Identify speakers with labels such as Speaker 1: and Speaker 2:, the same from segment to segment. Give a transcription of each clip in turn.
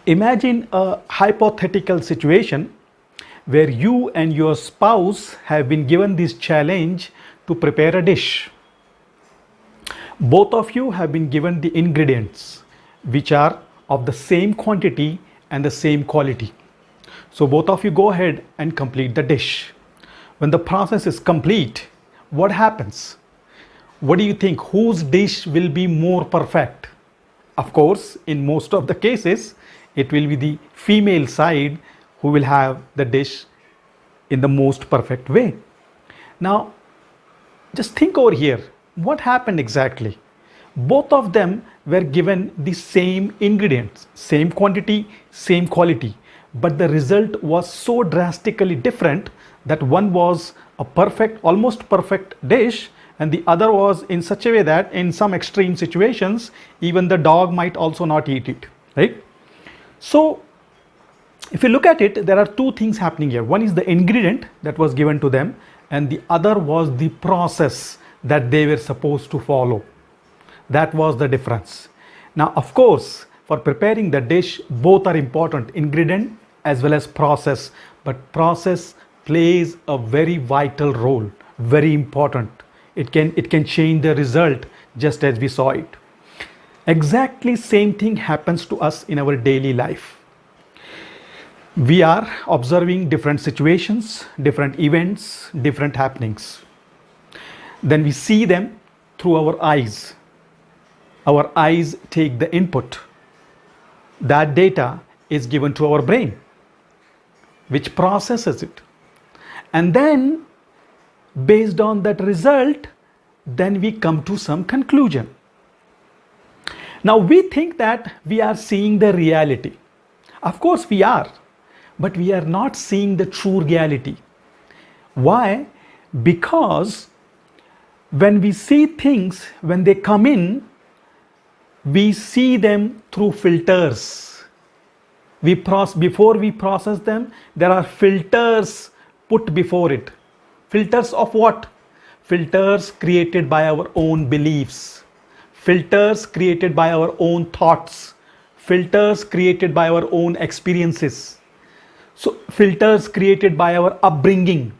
Speaker 1: Imagine a hypothetical situation where you and your spouse have been given this challenge to prepare a dish. Both of you have been given the ingredients which are of the same quantity and the same quality. So both of you go ahead and complete the dish. When the process is complete, what happens? What do you think? Whose dish will be more perfect? Of course, in most of the cases, it will be the female side who will have the dish in the most perfect way. Now, just think over here. What happened exactly? Both of them were given the same ingredients, same quantity, same quality, but the result was so drastically different that one was a perfect, almost perfect dish, and the other was in such a way that in some extreme situations, even the dog might also not eat it, right? So, if you look at it, there are two things happening here. One is the ingredient that was given to them, and the other was the process that they were supposed to follow. That was the difference. Now, of course, for preparing the dish, both are important, ingredient as well as process. But process plays a very vital role, very important. It can change the result just as we saw it. Exactly same thing happens to us in our daily life. We are observing different situations, different events, different happenings. Then we see them through our eyes. Our eyes take the input. That data is given to our brain, which processes it. And then, based on that result, then we come to some conclusion. Now, we think that we are seeing the reality. Of course, we are. But we are not seeing the true reality. Why? Because when we see things, when they come in, we see them through filters. Before we process them, there are filters put before it. Filters of what? Filters created by our own beliefs. Filters created by our own thoughts. Filters created by our own experiences. So filters created by our upbringing,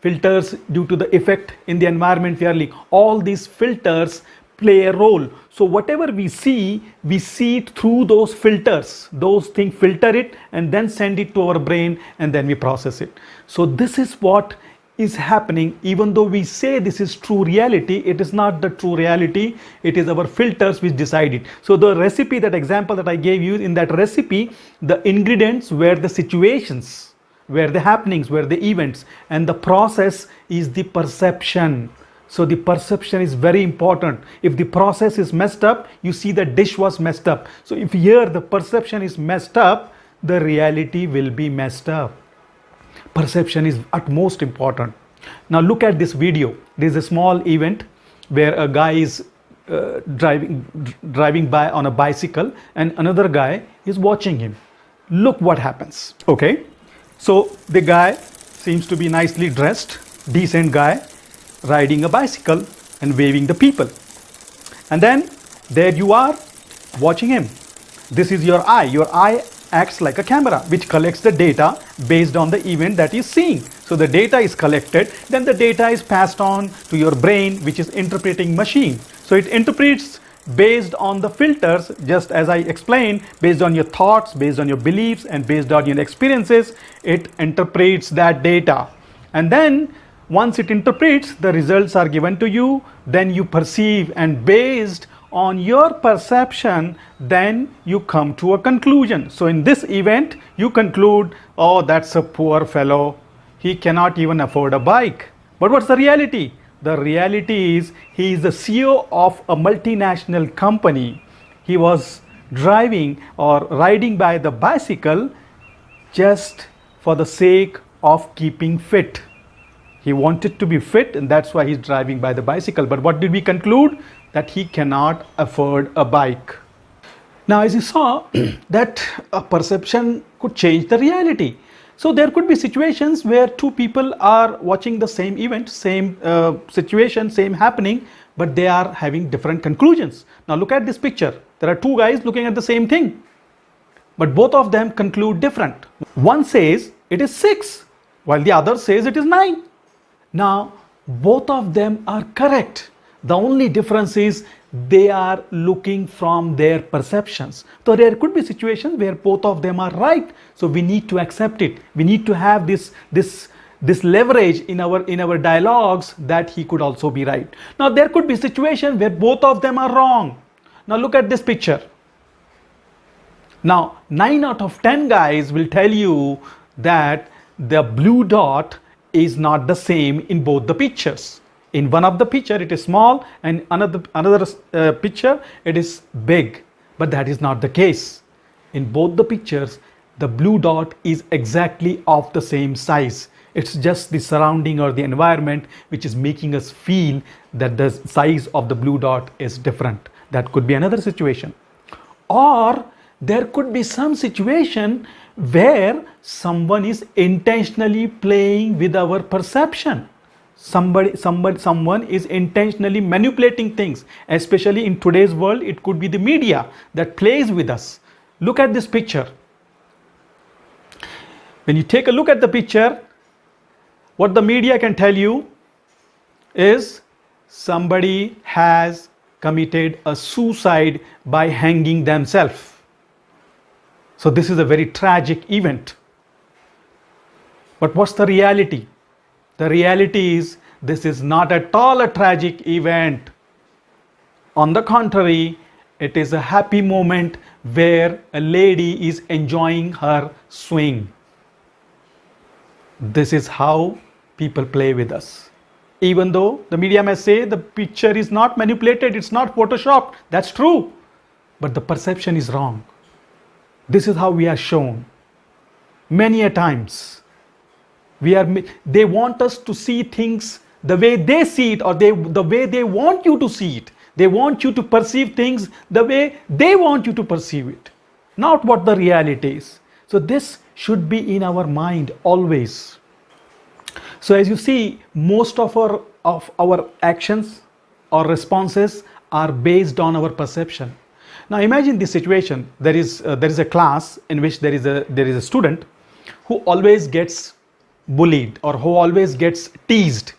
Speaker 1: filters due to the effect in the environment we are living. All these filters play a role. So whatever we see it through those filters. Those things filter it and then send it to our brain, and then we process it. So this is what is happening. Even though we say this is true reality, it is not the true reality. It is our filters which decide it. So the recipe, that example that I gave you, in that recipe, the ingredients were the situations, were the happenings, were the events, and the process is the perception. So the perception is very important. If the process is messed up, you see the dish was messed up. So if here the perception is messed up, the reality will be messed up. Perception is at most important. Now look at this video. There is a small event where a guy is driving by on a bicycle and another guy is watching him. Look what happens. Okay, so the guy seems to be nicely dressed, decent guy, riding a bicycle and waving the people. And then there you are watching him. This is your eye. Your eye acts like a camera which collects the data based on the event that is seeing. So the data is collected, then the data is passed on to your brain, which is interpreting machine. So it interprets based on the filters, just as I explained, based on your thoughts, based on your beliefs, and based on your experiences. It interprets that data, and then once it interprets, the results are given to you, then you perceive, and based on your perception, then you come to a conclusion. So in this event, you conclude, oh, that's a poor fellow. He cannot even afford a bike. But what's the reality? The reality is he is the CEO of a multinational company. He was driving or riding by the bicycle just for the sake of keeping fit. He wanted to be fit, and that's why he's driving by the bicycle. But what did we conclude? That he cannot afford a bike. Now, as you saw, that a perception could change the reality. So there could be situations where two people are watching the same event, same situation, same happening, but they are having different conclusions. Now look at this picture. There are two guys looking at the same thing. but both of them conclude different. One says it is 6, while the other says it is 9. Now, both of them are correct. The only difference is they are looking from their perceptions. So there could be situations where both of them are right. So we need to accept it. We need to have this leverage in our dialogues that he could also be right. Now there could be situations where both of them are wrong. Now look at this picture. Now 9 out of 10 guys will tell you that the blue dot is not the same in both the pictures. In one of the picture it is small, and another picture it is big, but that is not the case. In both the pictures the blue dot is exactly of the same size. It's just the surrounding or the environment which is making us feel that the size of the blue dot is different. That could be another situation. Or there could be some situation where someone is intentionally playing with our perception. Someone is intentionally manipulating things, especially in today's world. It could be the media that plays with us. Look at this picture. When you take a look at the picture, what the media can tell you is somebody has committed a suicide by hanging themselves. So this is a very tragic event. But what's the reality? The reality is this is not at all a tragic event. On the contrary, it is a happy moment where a lady is enjoying her swing. This is how people play with us. Even though the media may say the picture is not manipulated, it's not photoshopped, that's true. But the perception is wrong. This is how we are shown. Many a times, they want us to see things the way they see it, or the way they want you to see it. They want you to perceive things the way they want you to perceive it, not what the reality is. So this should be in our mind always. So as you see, most of our actions or responses are based on our perception. Now imagine this situation. There is a class in which there is a student who always gets bullied or who always gets teased.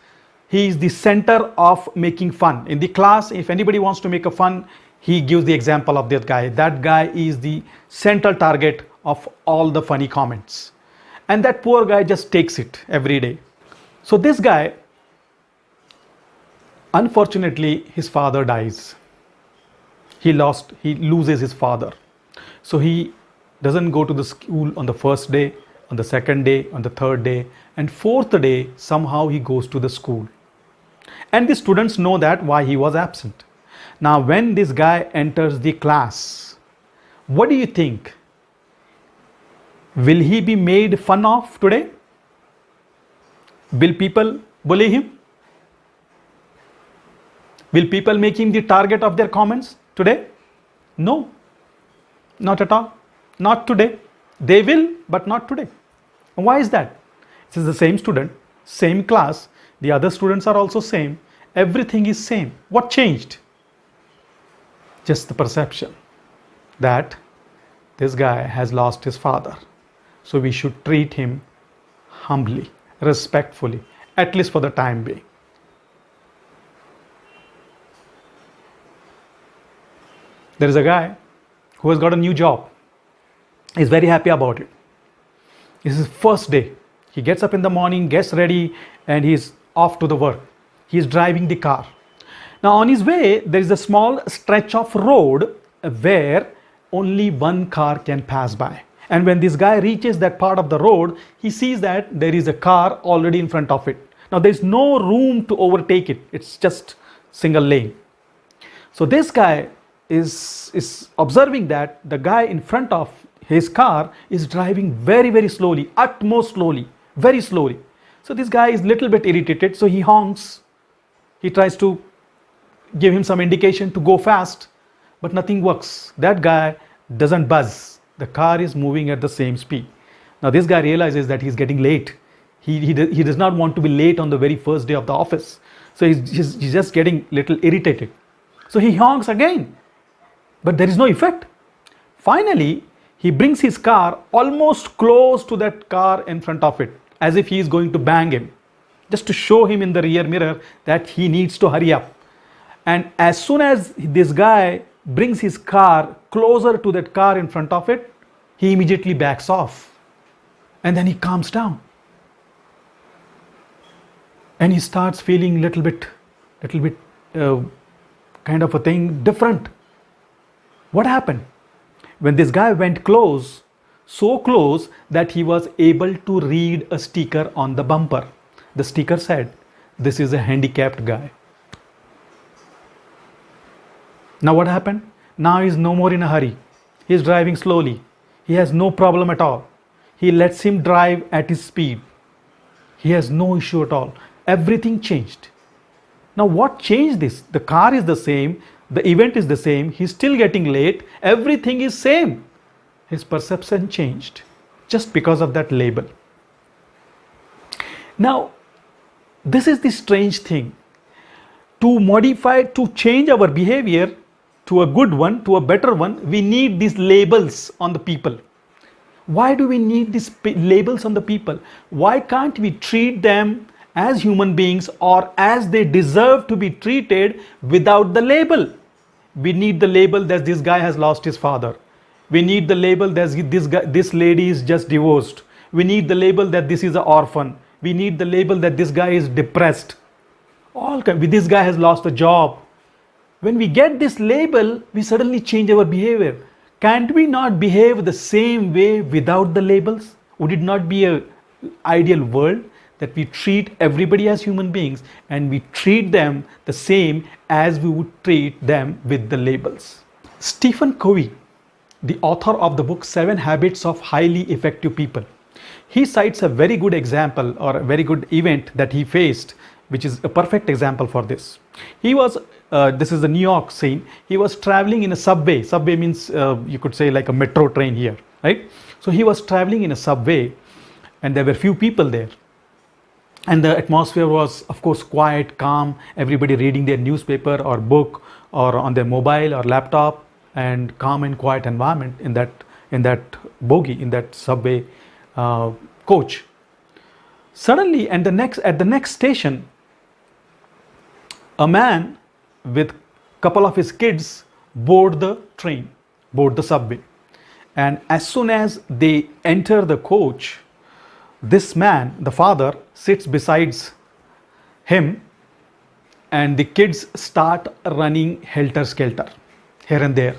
Speaker 1: He is the center of making fun. In the class, if anybody wants to make a fun, he gives the example of that guy. That guy is the central target of all the funny comments. And that poor guy just takes it every day. So this guy, unfortunately, his father dies. He loses his father. So he doesn't go to the school on the first day, on the second day, on the third day, and fourth day, somehow he goes to the school. And the students know that why he was absent. Now, when this guy enters the class, what do you think? Will he be made fun of today? Will people bully him? Will people make him the target of their comments today? No, not at all. Not today. They will, but not today. Why is that? This is the same student, same class. The other students are also same. Everything is same. What changed? Just the perception that this guy has lost his father. So we should treat him humbly, respectfully, at least for the time being. There is a guy who has got a new job. He's very happy about it. This is his first day. He gets up in the morning, gets ready, and he's off to the work. He's driving the car. Now on his way, there is a small stretch of road where only one car can pass by. And when this guy reaches that part of the road, he sees that there is a car already in front of it. Now there is no room to overtake it. It's just single lane. So this guy is observing that the guy in front of his car is driving very, very slowly, utmost slowly, very slowly. So this guy is little bit irritated, so he honks. He tries to give him some indication to go fast, but nothing works. That guy doesn't buzz. The car is moving at the same speed. Now this guy realizes that he's getting late. He does not want to be late on the very first day of the office. So he's just getting little irritated. So he honks again, but there is no effect. Finally, He brings his car almost close to that car in front of it, as if he is going to bang him, just to show him in the rear mirror that he needs to hurry up. And as soon as this guy brings his car closer to that car in front of it, he immediately backs off. And then he calms down. And he starts feeling little bit kind of a thing different. What happened? When this guy went close, so close that he was able to read a sticker on the bumper. The sticker said, "This is a handicapped guy." Now what happened? Now he's no more in a hurry. He's driving slowly. He has no problem at all. He lets him drive at his speed. He has no issue at all. Everything changed. Now what changed this? The car is the same. The event is the same. He's still getting late. Everything is same. His perception changed just because of that label. Now, this is the strange thing. To modify, to change our behavior to a good one, to a better one, we need these labels on the people. Why do we need these labels on the people? Why can't we treat them as human beings or as they deserve to be treated without the label? We need the label that this guy has lost his father. We need the label that this lady is just divorced. We need the label that this is an orphan. We need the label that this guy is depressed. This guy has lost a job. When we get this label, we suddenly change our behavior. Can't we not behave the same way without the labels? Would it not be an ideal world that we treat everybody as human beings and we treat them the same as we would treat them with the labels? Stephen Covey, the author of the book 7 Habits of Highly Effective People, he cites a very good example or a very good event that he faced, which is a perfect example for this. He was, this is the New York scene, he was traveling in a subway. Subway means you could say like a metro train here, right? So he was traveling in a subway and there were few people there. And the atmosphere was, of course, quiet, calm, everybody reading their newspaper or book or on their mobile or laptop, and calm and quiet environment in that bogie, in that subway coach. Suddenly, at the next station, a man with couple of his kids board the subway. And as soon as they enter the coach, this man, the father, sits beside him and the kids start running helter-skelter here and there.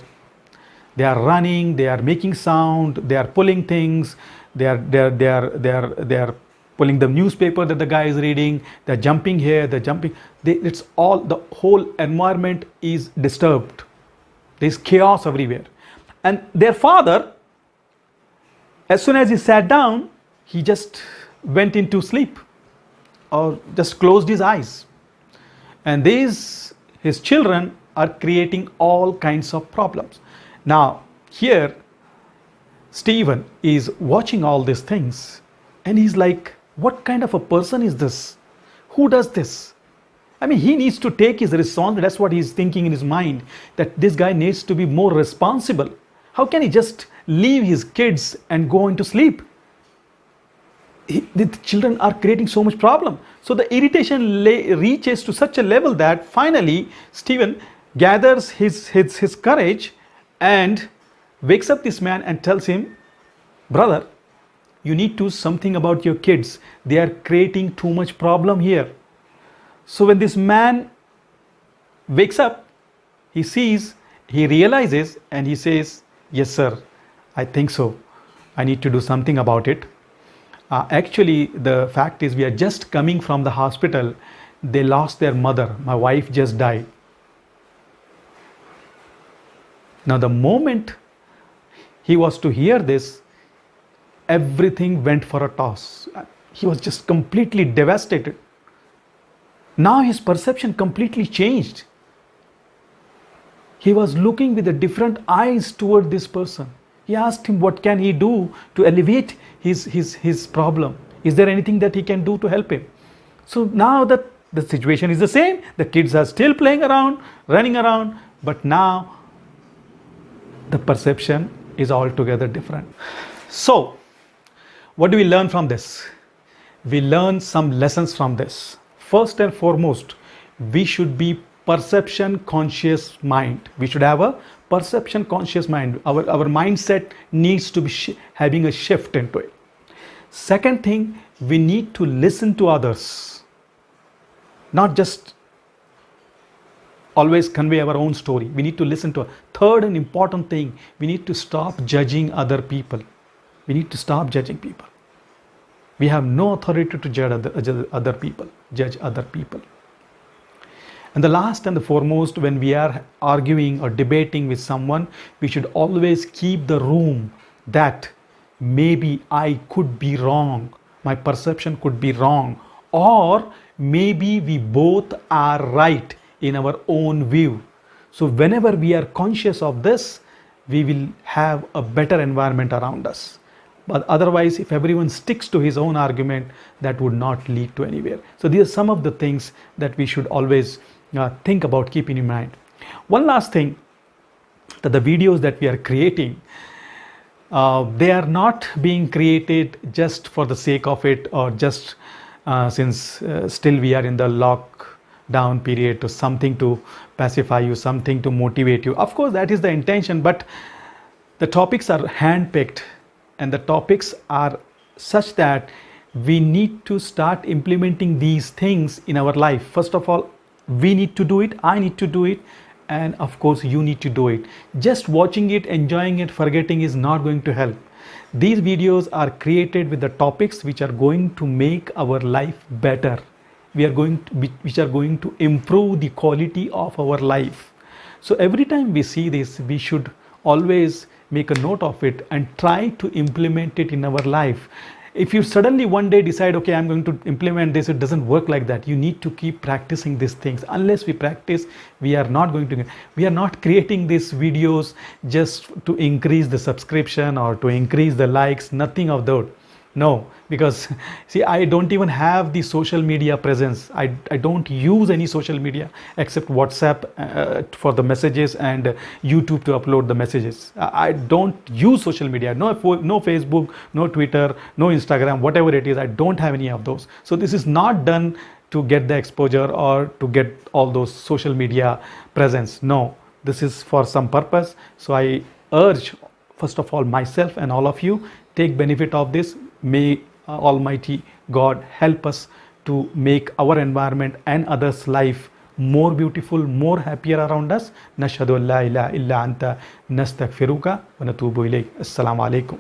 Speaker 1: They are running, they are making sound, they are pulling things, they are pulling the newspaper that the guy is reading, they're jumping here, they're jumping. It's all, the whole environment is disturbed. There's chaos everywhere. And their father, as soon as he sat down, he just went into sleep or just closed his eyes. And his children are creating all kinds of problems. Now, here, Stephen is watching all these things and he's like, what kind of a person is this? Who does this? I mean, he needs to take his responsibility. That's what he's thinking in his mind, that this guy needs to be more responsible. How can he just leave his kids and go into sleep? The children are creating so much problem. So the irritation reaches to such a level that finally Stephen gathers his courage and wakes up this man and tells him, brother, you need to do something about your kids. They are creating too much problem here. So when this man wakes up, he realizes and he says, yes sir, I think so. I need to do something about it. Actually, the fact is we are just coming from the hospital. They lost their mother. My wife just died. Now, the moment he was to hear this, everything went for a toss. He was just completely devastated. Now his perception completely changed. He was looking with a different eyes toward this person. He asked him what can he do to alleviate his problem. Is there anything that he can do to help him? So now that the situation is the same, the kids are still playing around, running around, but now the perception is altogether different. So, what do we learn from this? We learn some lessons from this. First and foremost, we should be perception conscious mind. We should have a perception conscious mind. Our mindset needs to be having a shift into it. Second thing, we need to listen to others, not just always convey our own story. We need to listen to. Third and important thing, we need to stop judging other people. We need to stop judging people. We have no authority to judge other people. And the last and the foremost, when we are arguing or debating with someone, we should always keep the room that maybe I could be wrong, my perception could be wrong, or maybe we both are right in our own view. So whenever we are conscious of this, we will have a better environment around us. But otherwise, if everyone sticks to his own argument, that would not lead to anywhere. So these are some of the things that we should always think about keeping in mind. One last thing, that the videos that we are creating, they are not being created just for the sake of it, or just since still we are in the lockdown period, to something to pacify you, something to motivate you. Of course, that is the intention, but the topics are handpicked, and the topics are such that we need to start implementing these things in our life. First of all, we need to do it, I need to do it, and of course you need to do it. Just watching it, enjoying it, forgetting is not going to help. These videos are created with the topics which are going to make our life better. Which are going to improve the quality of our life. So every time we see this, we should always make a note of it and try to implement it in our life. If you suddenly one day decide, okay, I'm going to implement this, it doesn't work like that. You need to keep practicing these things. Unless we practice, we are not creating these videos just to increase the subscription or to increase the likes, nothing of that. No, because see, I don't even have the social media presence. I don't use any social media except WhatsApp for the messages and YouTube to upload the messages. I don't use social media. No Facebook, no Twitter, no Instagram, whatever it is. I don't have any of those. So this is not done to get the exposure or to get all those social media presence. No, this is for some purpose. So I urge, first of all, myself and all of you, take benefit of this. May Almighty God help us to make our environment and others' life more beautiful, more happier around us. Nashhadu an la ilaha illa anta nastaghfiruka wa natubu ilayk. Assalamu alaikum.